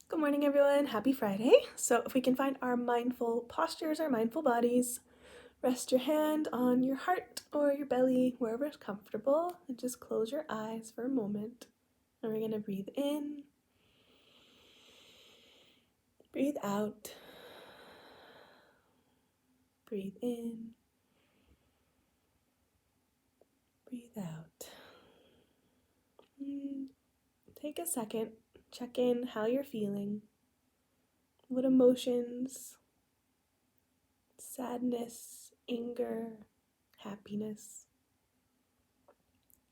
Good morning, everyone. Happy Friday. So if we can find our mindful postures, our mindful bodies, rest your hand on your heart or your belly, wherever it's comfortable, and just close your eyes for a moment. And we're going to breathe in, breathe out, breathe in, breathe out. Take a second, check in how you're feeling. What emotions, sadness, anger, happiness.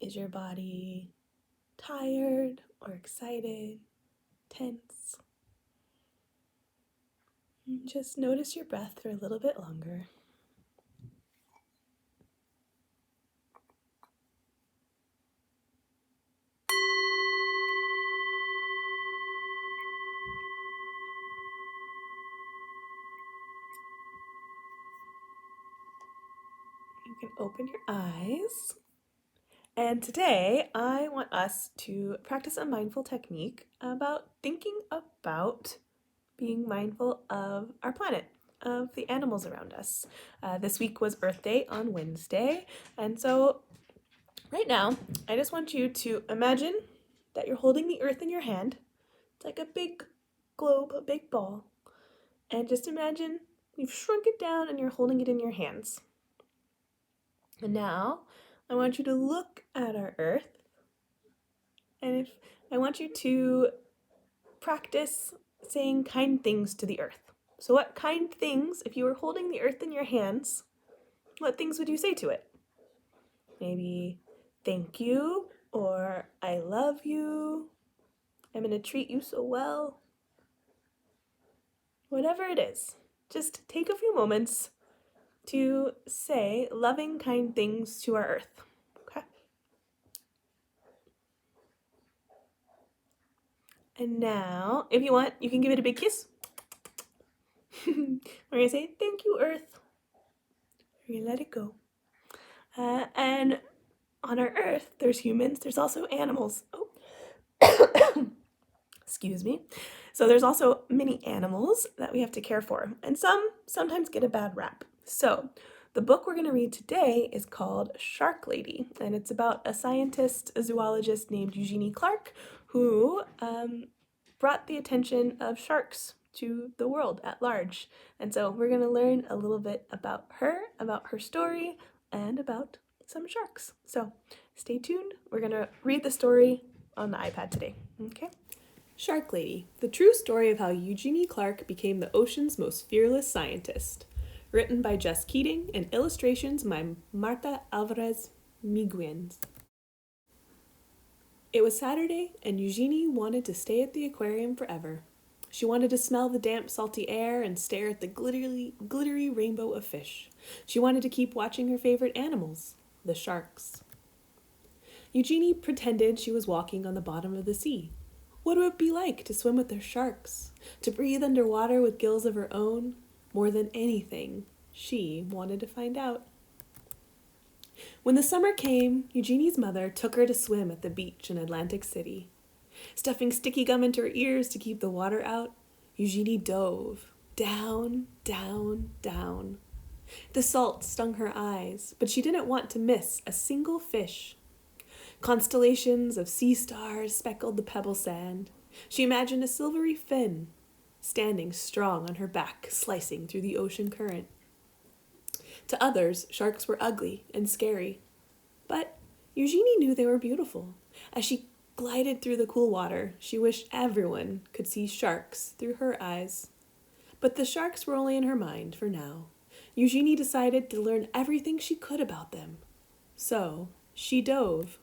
Is your body tired or excited, tense? Just notice your breath for a little bit longer. You can open your eyes. And today I want us to practice a mindful technique about thinking about being mindful of our planet, of the animals around us. This week was Earth Day on Wednesday, and so right now I just want you to imagine that you're holding the earth in your hand. It's like a big globe, a big ball, and just imagine you've shrunk it down and you're holding it in your hands. And now I want you to look at our earth, and I want you to practice saying kind things to the earth. So what kind things, if you were holding the earth in your hands, what things would you say to it? Maybe thank you, or I love you, I'm going to treat you so well. Whatever it is, just take a few moments to say loving, kind things to our earth. Okay? And now, if you want, you can give it a big kiss. We're going to say, thank you, Earth. We're going to let it go. And on our Earth, there's humans, there's also animals. Oh, excuse me. So there's also many animals that we have to care for, and some sometimes get a bad rap. So the book we're going to read today is called Shark Lady, and it's about a scientist, a zoologist named Eugenie Clark, who brought the attention of sharks to the world at large. And so we're going to learn a little bit about her story, and about some sharks. So stay tuned. We're going to read the story on the iPad today. Okay? Shark Lady, the true story of how Eugenie Clark became the ocean's most fearless scientist. Written by Jess Keating and illustrations by Marta Alvarez Miguens. It was Saturday, and Eugenie wanted to stay at the aquarium forever. She wanted to smell the damp, salty air and stare at the glittery rainbow of fish. She wanted to keep watching her favorite animals, the sharks. Eugenie pretended she was walking on the bottom of the sea. What would it be like to swim with the sharks? To breathe underwater with gills of her own? More than anything, she wanted to find out. When the summer came, Eugenie's mother took her to swim at the beach in Atlantic City. Stuffing sticky gum into her ears to keep the water out, Eugenie dove. Down, down, down. The salt stung her eyes, but she didn't want to miss a single fish. Constellations of sea stars speckled the pebble sand. She imagined a silvery fin, standing strong on her back, slicing through the ocean current. To others, sharks were ugly and scary. But Eugenie knew they were beautiful. As she glided through the cool water, she wished everyone could see sharks through her eyes. But the sharks were only in her mind for now. Eugenie decided to learn everything she could about them. So she dove.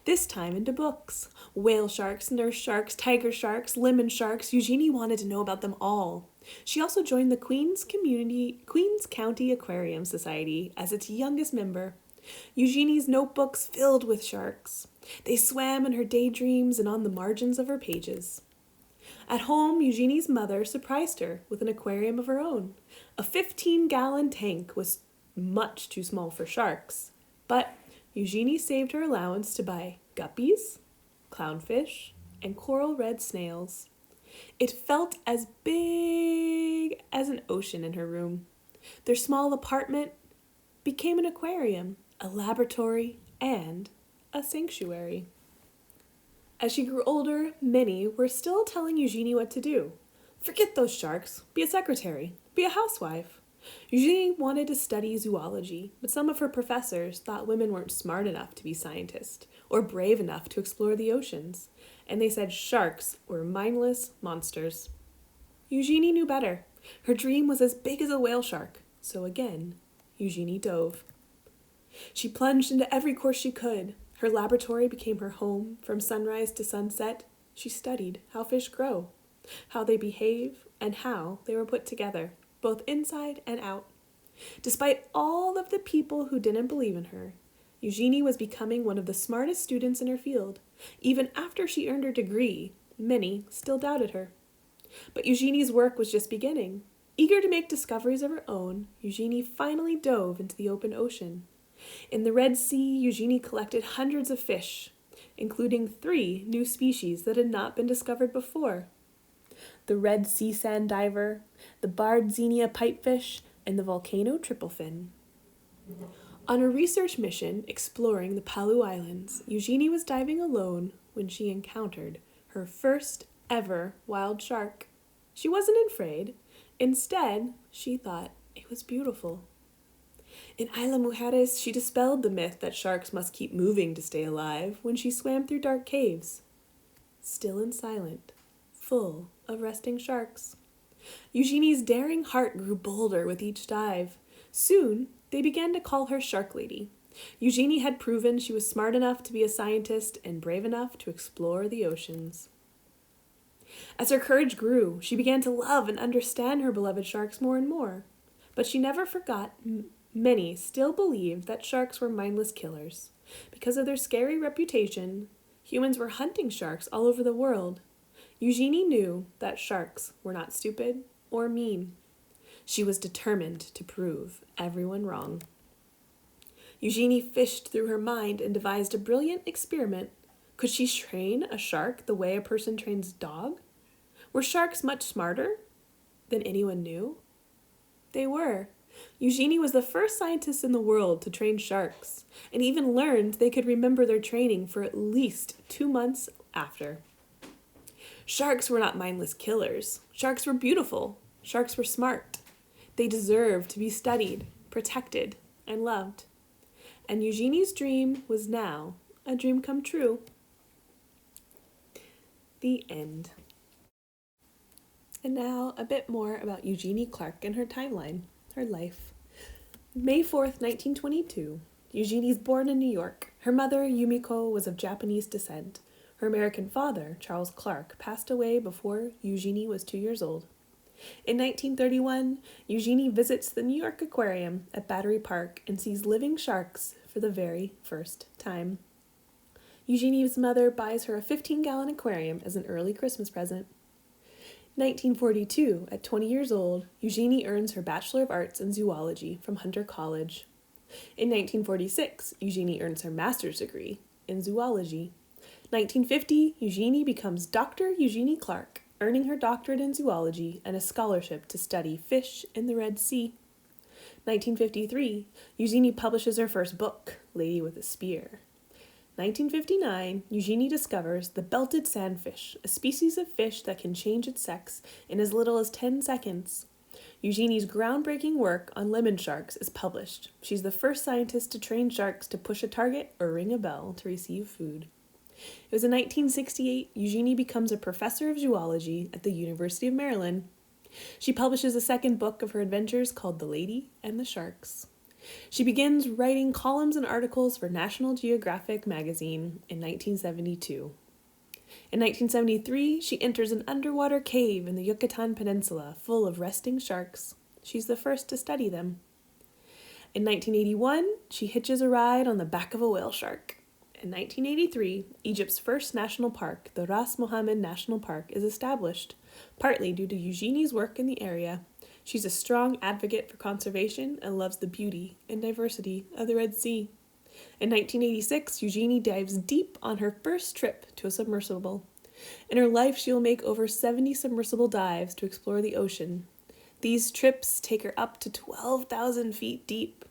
This time into books. Whale sharks, nurse sharks, tiger sharks, lemon sharks. Eugenie wanted to know about them all. She also joined the Queens County Aquarium Society as its youngest member. Eugenie's notebooks filled with sharks. They swam in her daydreams and on the margins of her pages. At home, Eugenie's mother surprised her with an aquarium of her own. A 15-gallon tank was much too small for sharks, but Eugenie saved her allowance to buy guppies, clownfish, and coral red snails. It felt as big as an ocean in her room. Their small apartment became an aquarium, a laboratory, and a sanctuary. As she grew older, many were still telling Eugenie what to do. Forget those sharks. Be a secretary. Be a housewife. Eugenie wanted to study zoology, but some of her professors thought women weren't smart enough to be scientists or brave enough to explore the oceans, and they said sharks were mindless monsters. Eugenie knew better. Her dream was as big as a whale shark, so again, Eugenie dove. She plunged into every course she could. Her laboratory became her home. From sunrise to sunset, she studied how fish grow, how they behave, and how they were put together, both inside and out. Despite all of the people who didn't believe in her, Eugenie was becoming one of the smartest students in her field. Even after she earned her degree, many still doubted her. But Eugenie's work was just beginning. Eager to make discoveries of her own, Eugenie finally dove into the open ocean. In the Red Sea, Eugenie collected hundreds of fish, including 3 new species that had not been discovered before: the red sea sand diver, the barred xenia pipefish, and the volcano tripplefin. On a research mission exploring the Palau Islands, Eugenie was diving alone when she encountered her first ever wild shark. She wasn't afraid. Instead, she thought it was beautiful. In Isla Mujeres, she dispelled the myth that sharks must keep moving to stay alive when she swam through dark caves, still and silent, full of resting sharks. Eugenie's daring heart grew bolder with each dive. Soon, they began to call her Shark Lady. Eugenie had proven she was smart enough to be a scientist and brave enough to explore the oceans. As her courage grew, she began to love and understand her beloved sharks more and more. But she never forgot many still believed that sharks were mindless killers. Because of their scary reputation, humans were hunting sharks all over the world. Eugenie knew that sharks were not stupid or mean. She was determined to prove everyone wrong. Eugenie fished through her mind and devised a brilliant experiment. Could she train a shark the way a person trains a dog? Were sharks much smarter than anyone knew? They were. Eugenie was the first scientist in the world to train sharks, and even learned they could remember their training for at least 2 months after. Sharks were not mindless killers. Sharks were beautiful. Sharks were smart. They deserved to be studied, protected, and loved. And Eugenie's dream was now a dream come true. The end. And now a bit more about Eugenie Clark and her timeline, her life. May 4th, 1922. Eugenie's born in New York. Her mother, Yumiko, was of Japanese descent. Her American father, Charles Clark, passed away before Eugenie was 2 years old. In 1931, Eugenie visits the New York Aquarium at Battery Park and sees living sharks for the very first time. Eugenie's mother buys her a 15-gallon aquarium as an early Christmas present. 1942, at 20 years old, Eugenie earns her Bachelor of Arts in Zoology from Hunter College. In 1946, Eugenie earns her master's degree in zoology. 1950, Eugenie becomes Dr. Eugenie Clark, earning her doctorate in zoology and a scholarship to study fish in the Red Sea. 1953, Eugenie publishes her first book, Lady with a Spear. 1959, Eugenie discovers the belted sandfish, a species of fish that can change its sex in as little as 10 seconds. Eugenie's groundbreaking work on lemon sharks is published. She's the first scientist to train sharks to push a target or ring a bell to receive food. It was in 1968, Eugenie becomes a professor of zoology at the University of Maryland. She publishes a second book of her adventures called The Lady and the Sharks. She begins writing columns and articles for National Geographic magazine in 1972. In 1973, she enters an underwater cave in the Yucatan Peninsula full of resting sharks. She's the first to study them. In 1981, she hitches a ride on the back of a whale shark. In 1983, Egypt's first national park, the Ras Mohammed National Park, is established, partly due to Eugenie's work in the area. She's a strong advocate for conservation and loves the beauty and diversity of the Red Sea. In 1986, Eugenie dives deep on her first trip to a submersible. In her life, she will make over 70 submersible dives to explore the ocean. These trips take her up to 12,000 feet deep.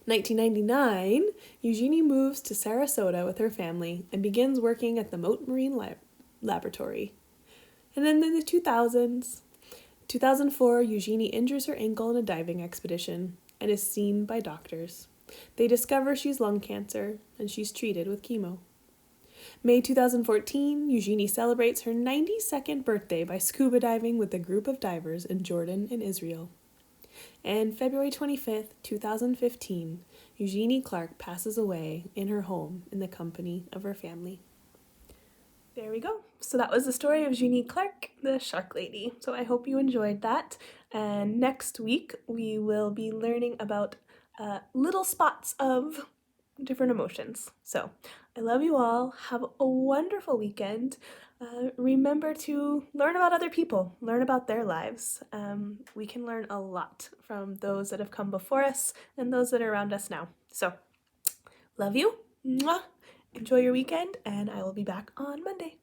1999, Eugenie moves to Sarasota with her family and begins working at the Mote Marine Laboratory. And then in the 2004, Eugenie injures her ankle in a diving expedition and is seen by doctors. They discover she's lung cancer and she's treated with chemo. May 2014, Eugenie celebrates her 92nd birthday by scuba diving with a group of divers in Jordan and Israel. And February 25th, 2015, Eugenie Clark passes away in her home in the company of her family. There we go. So that was the story of Eugenie Clark, the Shark Lady. So I hope you enjoyed that. And next week, we will be learning about little spots of different emotions. So I love you all. Have a wonderful weekend. Remember to learn about other people, learn about their lives. We can learn a lot from those that have come before us and those that are around us now. So love you. Mwah. Enjoy your weekend, and I will be back on Monday.